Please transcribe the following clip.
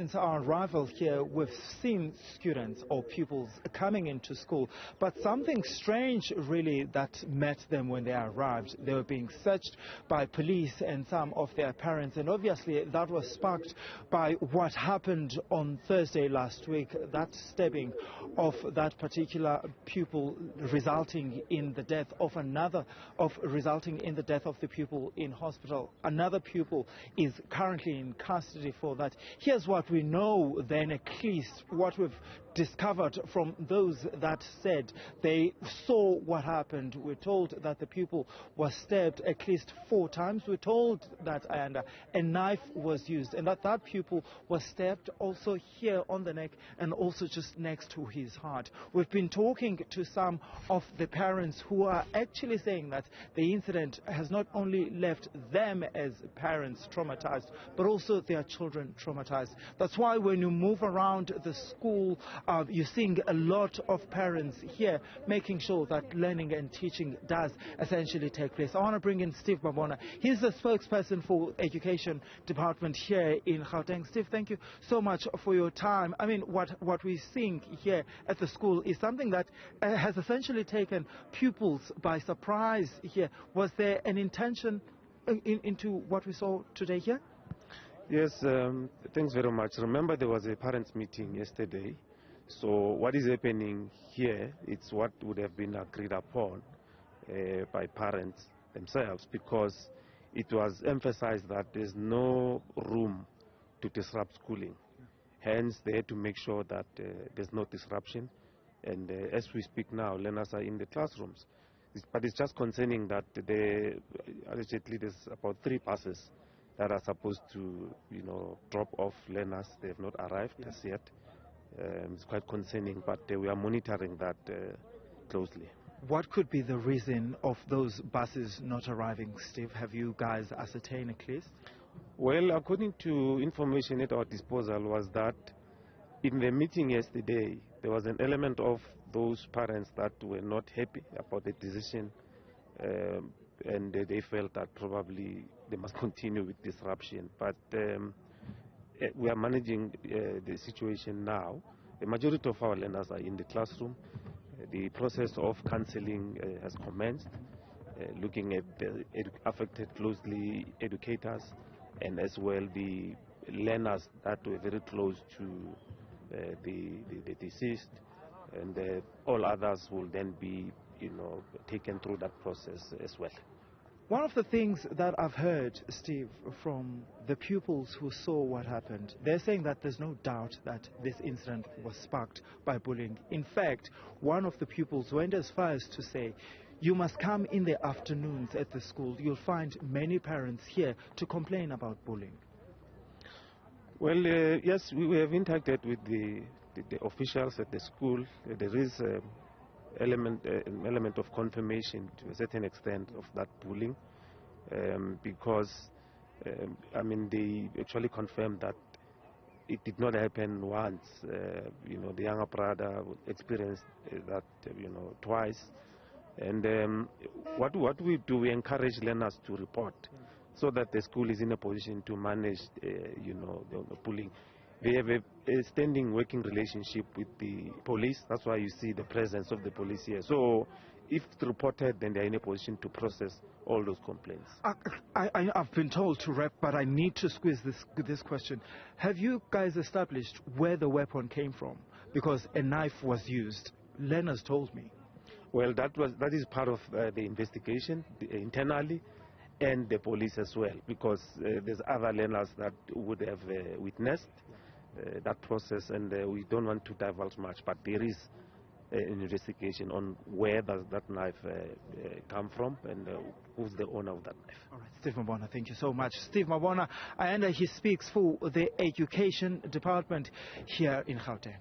since our arrival here, we've seen students or pupils coming into school, but something strange really that met them when they arrived. They were being searched by police and some of their parents, and obviously that was sparked by what happened on Thursday last week, that stabbing of that particular pupil resulting in the death of the pupil in hospital. Another pupil is currently in custody for that. Here's what we know then, at least what we've discovered from those that said they saw what happened. We're told that the pupil was stabbed at least 4 times. We're told that a knife was used and that pupil was stabbed also here on the neck and also just next to his heart. We've been talking to some of the parents who are actually saying that the incident has not only left them as parents traumatized, but also their children traumatized. That's why when you move around the school, you're seeing a lot of parents here making sure that learning and teaching does essentially take place. I want to bring in Steve Mabona. He's the spokesperson for Education Department here in Gauteng. Steve, thank you so much for your time. I mean, what we're seeing here at the school is something that has essentially taken pupils by surprise here. Was there an intention into what we saw today here? Yes, thanks very much. Remember, there was a parents' meeting yesterday. So what is happening here, it's what would have been agreed upon by parents themselves, because it was emphasized that there's no room to disrupt schooling. Hence, they had to make sure that there's no disruption. And as we speak now, learners are in the classrooms. But it's just concerning that allegedly there's about 3 buses that are supposed to, drop off learners. They have not arrived as yet. It's quite concerning, but we are monitoring that closely. What could be the reason of those buses not arriving, Steve? Have you guys ascertained at least? Well, according to information at our disposal, was that in the meeting yesterday, there was an element of those parents that were not happy about the decision, and they felt that probably they must continue with disruption. But we are managing the situation now. The majority of our learners are in the classroom. The process of counseling has commenced, looking at the affected closely educators and as well the learners that were very close to the deceased, and all others will then be taken through that process as well. One of the things that I've heard, Steve, from the pupils who saw what happened, they're saying that there's no doubt that this incident was sparked by bullying. In fact, one of the pupils went as far as to say, you must come in the afternoons at the school. You'll find many parents here to complain about bullying. Well, yes, we have interacted with the officials at the school. There is an element of confirmation to a certain extent of that bullying, because they actually confirmed that it did not happen once. The younger brother experienced that twice, and what we do, we encourage learners to report so that the school is in a position to manage the bullying. They have a standing working relationship with the police. That's why you see the presence of the police here. So if it's reported, then they're in a position to process all those complaints. I've been told to wrap, but I need to squeeze this question. Have you guys established where the weapon came from? Because a knife was used. Learners told me. Well, that is part of the investigation internally, and the police as well, because there's other learners that would have witnessed that process, and we don't want to divulge much, but there is an investigation on where does that knife come from and who's the owner of that knife. All right, Steve Mabona, thank you so much. Steve Mabona, he speaks for the Education Department here in Gauteng.